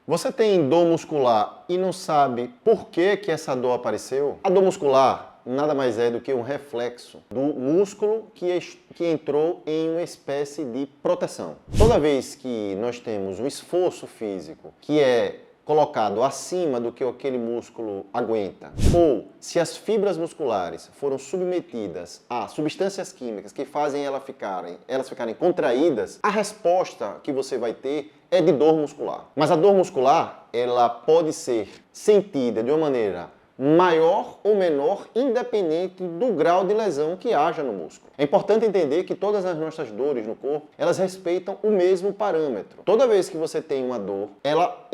Você tem dor muscular e não sabe por que que essa dor apareceu? A dor muscular nada mais é do que um reflexo do músculo que entrou em uma espécie de proteção. Toda vez que nós temos um esforço físico que é colocado acima do que aquele músculo aguenta, ou se as fibras musculares foram submetidas a substâncias químicas que fazem elas ficarem contraídas, a resposta que você vai ter é de dor muscular. Mas a dor muscular, ela pode ser sentida de uma maneira maior ou menor, independente do grau de lesão que haja no músculo. É importante entender que todas as nossas dores no corpo, elas respeitam o mesmo parâmetro. Toda vez que você tem uma dor, ela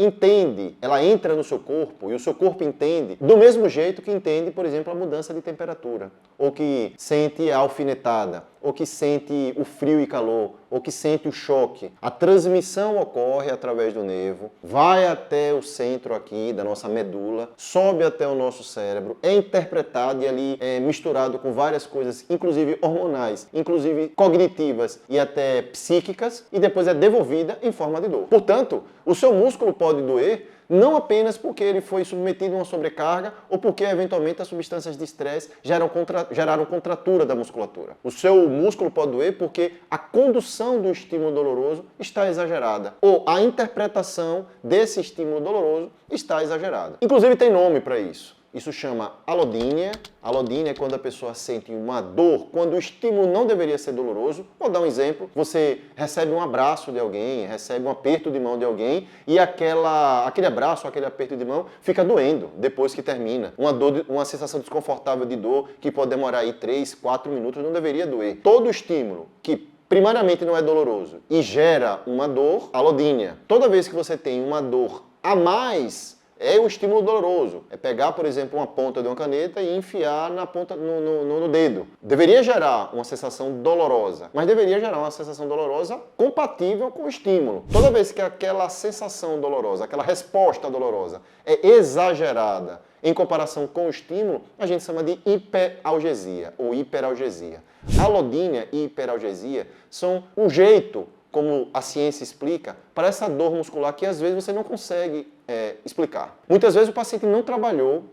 entra no seu corpo e o seu corpo entende do mesmo jeito que entende, por exemplo, a mudança de temperatura, ou que sente a alfinetada, ou que sente o frio e calor, ou que sente o choque. A transmissão ocorre através do nervo, vai até o centro aqui da nossa medula, sobe até o nosso cérebro, é interpretado e ali é misturado com várias coisas, inclusive hormonais, inclusive cognitivas e até psíquicas, e depois é devolvida em forma de dor. Portanto, o seu músculo pode doer não apenas porque ele foi submetido a uma sobrecarga ou porque, eventualmente, as substâncias de estresse geraram contratura da musculatura. O seu músculo pode doer porque a condução do estímulo doloroso está exagerada ou a interpretação desse estímulo doloroso está exagerada. Inclusive, tem nome para isso. Isso chama alodínia. Alodínia é quando a pessoa sente uma dor, quando o estímulo não deveria ser doloroso. Vou dar um exemplo. Você recebe um abraço de alguém, recebe um aperto de mão de alguém e aquele abraço, aquele aperto de mão fica doendo depois que termina. Uma sensação desconfortável de dor que pode demorar aí 3, 4 minutos, não deveria doer. Todo estímulo que primariamente não é doloroso e gera uma dor, alodínia. Toda vez que você tem uma dor a mais, é o estímulo doloroso. É pegar, por exemplo, uma ponta de uma caneta e enfiar na ponta no dedo. Deveria gerar uma sensação dolorosa, mas deveria gerar uma sensação dolorosa compatível com o estímulo. Toda vez que aquela sensação dolorosa, aquela resposta dolorosa é exagerada em comparação com o estímulo, a gente chama de hiperalgesia ou hiperalgesia. Alodínia e hiperalgesia são um jeito, como a ciência explica, para essa dor muscular que às vezes você não consegue explicar. Muitas vezes o paciente não trabalhou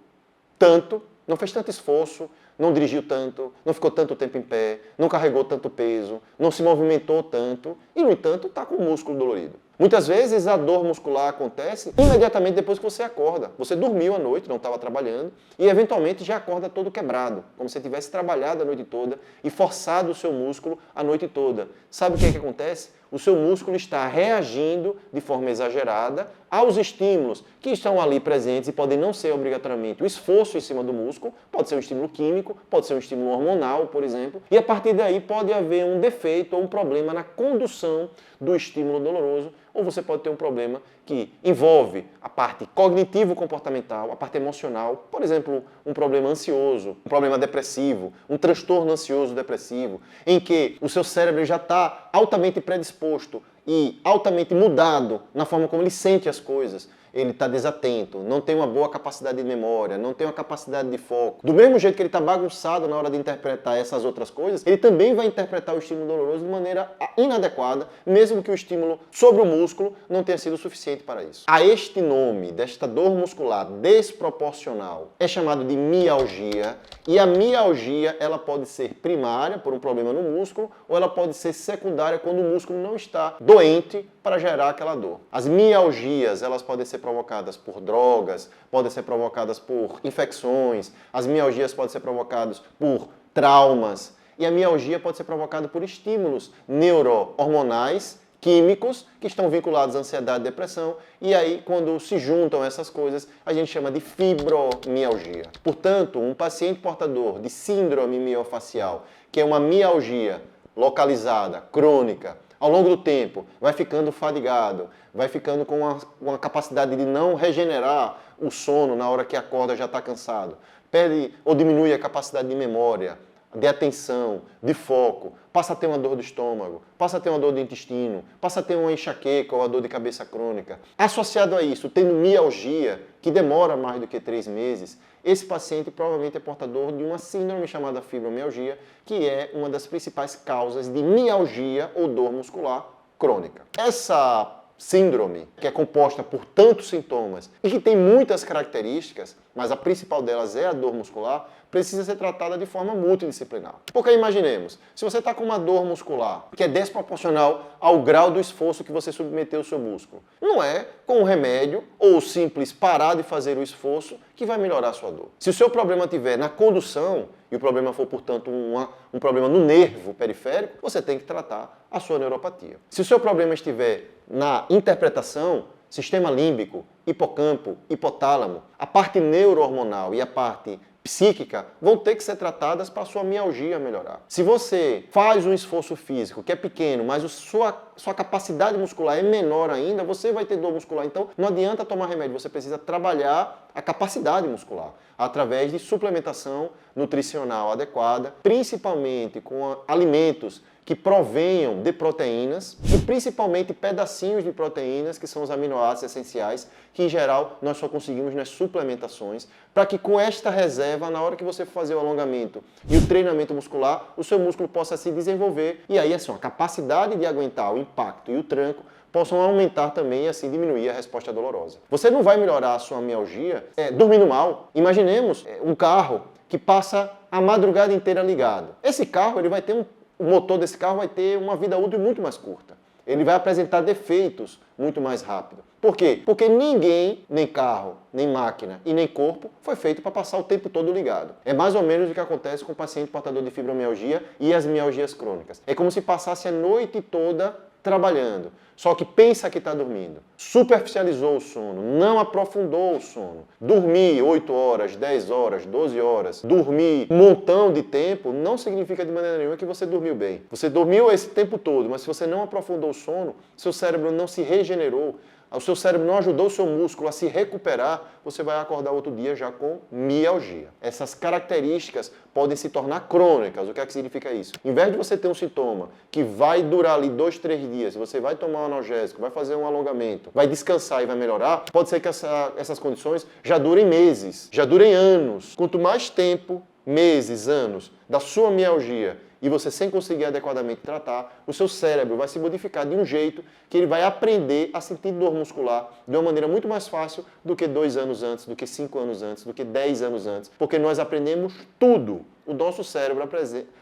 tanto, não fez tanto esforço, não dirigiu tanto, não ficou tanto tempo em pé, não carregou tanto peso, não se movimentou tanto e, no entanto, está com o músculo dolorido. Muitas vezes a dor muscular acontece imediatamente depois que você acorda. Você dormiu à noite, não estava trabalhando, e eventualmente já acorda todo quebrado, como se tivesse trabalhado a noite toda e forçado o seu músculo a noite toda. Sabe o que é que acontece? O seu músculo está reagindo de forma exagerada aos estímulos que estão ali presentes e podem não ser obrigatoriamente o esforço em cima do músculo, pode ser um estímulo químico, pode ser um estímulo hormonal, por exemplo, e a partir daí pode haver um defeito ou um problema na condução do estímulo doloroso, ou você pode ter um problema que envolve a parte cognitivo-comportamental, a parte emocional, por exemplo, um problema ansioso, um problema depressivo, um transtorno ansioso-depressivo, em que o seu cérebro já está altamente predisposto e altamente mudado na forma como ele sente as coisas. Ele está desatento, não tem uma boa capacidade de memória, não tem uma capacidade de foco. Do mesmo jeito que ele está bagunçado na hora de interpretar essas outras coisas, ele também vai interpretar o estímulo doloroso de maneira inadequada, mesmo que o estímulo sobre o músculo não tenha sido suficiente para isso. A este nome, desta dor muscular desproporcional, é chamado de mialgia, e a mialgia ela pode ser primária, por um problema no músculo, ou ela pode ser secundária quando o músculo não está doente para gerar aquela dor. As mialgias, elas podem ser provocadas por drogas, podem ser provocadas por infecções, as mialgias podem ser provocadas por traumas, e a mialgia pode ser provocada por estímulos neurohormonais, químicos, que estão vinculados à ansiedade e depressão, e aí, quando se juntam essas coisas, a gente chama de fibromialgia. Portanto, um paciente portador de síndrome miofascial, que é uma mialgia localizada, crônica, ao longo do tempo, vai ficando fadigado, vai ficando com uma capacidade de não regenerar o sono na hora que acorda já está cansado, perde ou diminui a capacidade de memória, de atenção, de foco, passa a ter uma dor do estômago, passa a ter uma dor do intestino, passa a ter uma enxaqueca ou uma dor de cabeça crônica. Associado a isso, tendo mialgia, que demora mais do que 3 meses, esse paciente provavelmente é portador de uma síndrome chamada fibromialgia, que é uma das principais causas de mialgia ou dor muscular crônica. Essa síndrome, que é composta por tantos sintomas e que tem muitas características, mas a principal delas é a dor muscular, precisa ser tratada de forma multidisciplinar. Porque imaginemos, se você está com uma dor muscular que é desproporcional ao grau do esforço que você submeteu ao seu músculo, não é com um remédio ou simples parar de fazer o esforço que vai melhorar a sua dor. Se o seu problema estiver na condução, e o problema for, portanto, um problema no nervo periférico, você tem que tratar a sua neuropatia. Se o seu problema estiver na interpretação, sistema límbico, hipocampo, hipotálamo, a parte neurohormonal e a parte psíquica vão ter que ser tratadas para a sua mialgia melhorar. Se você faz um esforço físico que é pequeno, mas a sua capacidade muscular é menor ainda, você vai ter dor muscular. Então, não adianta tomar remédio, você precisa trabalhar a capacidade muscular através de suplementação nutricional adequada, principalmente com alimentos que provenham de proteínas e principalmente pedacinhos de proteínas, que são os aminoácidos essenciais, que em geral nós só conseguimos nas suplementações, para que com esta reserva, na hora que você for fazer o alongamento e o treinamento muscular, o seu músculo possa se desenvolver e aí assim, a capacidade de aguentar o impacto e o tranco possam aumentar também e assim diminuir a resposta dolorosa. Você não vai melhorar a sua mialgia dormindo mal. Imaginemos um carro que passa a madrugada inteira ligado. Esse carro ele vai ter o motor desse carro vai ter uma vida útil muito mais curta. Ele vai apresentar defeitos muito mais rápido. Por quê? Porque ninguém, nem carro, nem máquina e nem corpo, foi feito para passar o tempo todo ligado. É mais ou menos o que acontece com o paciente portador de fibromialgia e as mialgias crônicas. É como se passasse a noite toda trabalhando, só que pensa que está dormindo. Superficializou o sono, não aprofundou o sono. Dormir 8 horas, 10 horas, 12 horas, dormir um montão de tempo, não significa de maneira nenhuma que você dormiu bem. Você dormiu esse tempo todo, mas se você não aprofundou o sono, seu cérebro não se regenerou, o seu cérebro não ajudou o seu músculo a se recuperar, você vai acordar outro dia já com mialgia. Essas características podem se tornar crônicas. O que é que significa isso? Em vez de você ter um sintoma que vai durar ali 2, 3 dias, você vai tomar um analgésico, vai fazer um alongamento, vai descansar e vai melhorar, pode ser que essas condições já durem meses, já durem anos. Quanto mais tempo, meses, anos, da sua mialgia e você sem conseguir adequadamente tratar, o seu cérebro vai se modificar de um jeito que ele vai aprender a sentir dor muscular de uma maneira muito mais fácil do que 2 anos antes, do que 5 anos antes, do que 10 anos antes, porque nós aprendemos tudo. O nosso cérebro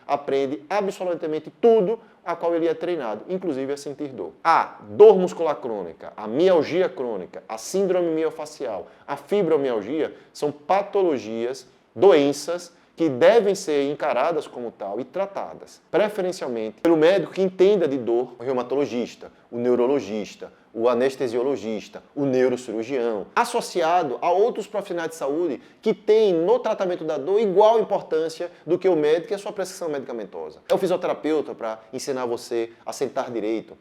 aprende absolutamente tudo a qual ele é treinado, inclusive a sentir dor. A dor muscular crônica, a mialgia crônica, a síndrome miofacial, a fibromialgia são patologias, doenças que devem ser encaradas como tal e tratadas, preferencialmente pelo médico que entenda de dor, o reumatologista, o neurologista, o anestesiologista, o neurocirurgião, associado a outros profissionais de saúde que têm no tratamento da dor igual importância do que o médico e a sua prescrição medicamentosa. É o fisioterapeuta para ensinar você a sentar direito,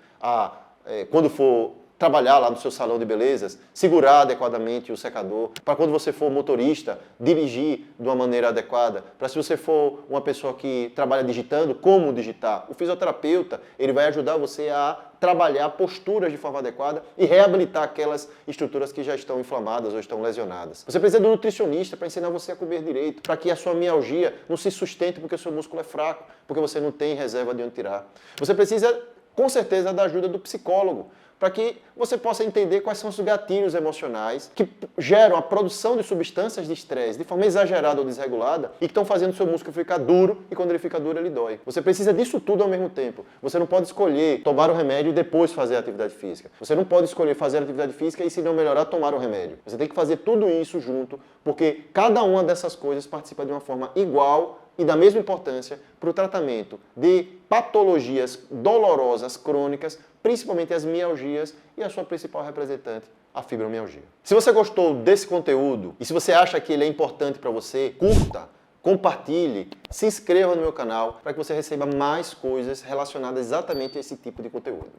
quando for trabalhar lá no seu salão de belezas, segurar adequadamente o secador, para quando você for motorista, dirigir de uma maneira adequada, para se você for uma pessoa que trabalha digitando, como digitar. O fisioterapeuta, ele vai ajudar você a trabalhar posturas de forma adequada e reabilitar aquelas estruturas que já estão inflamadas ou estão lesionadas. Você precisa de um nutricionista para ensinar você a comer direito, para que a sua mialgia não se sustente porque o seu músculo é fraco, porque você não tem reserva de onde tirar. Você precisa, com certeza, da ajuda do psicólogo, para que você possa entender quais são os gatilhos emocionais que geram a produção de substâncias de estresse de forma exagerada ou desregulada e que estão fazendo o seu músculo ficar duro e quando ele fica duro ele dói. Você precisa disso tudo ao mesmo tempo. Você não pode escolher tomar o remédio e depois fazer a atividade física. Você não pode escolher fazer a atividade física e se não melhorar tomar o remédio. Você tem que fazer tudo isso junto porque cada uma dessas coisas participa de uma forma igual e da mesma importância para o tratamento de patologias dolorosas crônicas, principalmente as mialgias e a sua principal representante, a fibromialgia. Se você gostou desse conteúdo e se você acha que ele é importante para você, curta, compartilhe, se inscreva no meu canal para que você receba mais coisas relacionadas exatamente a esse tipo de conteúdo.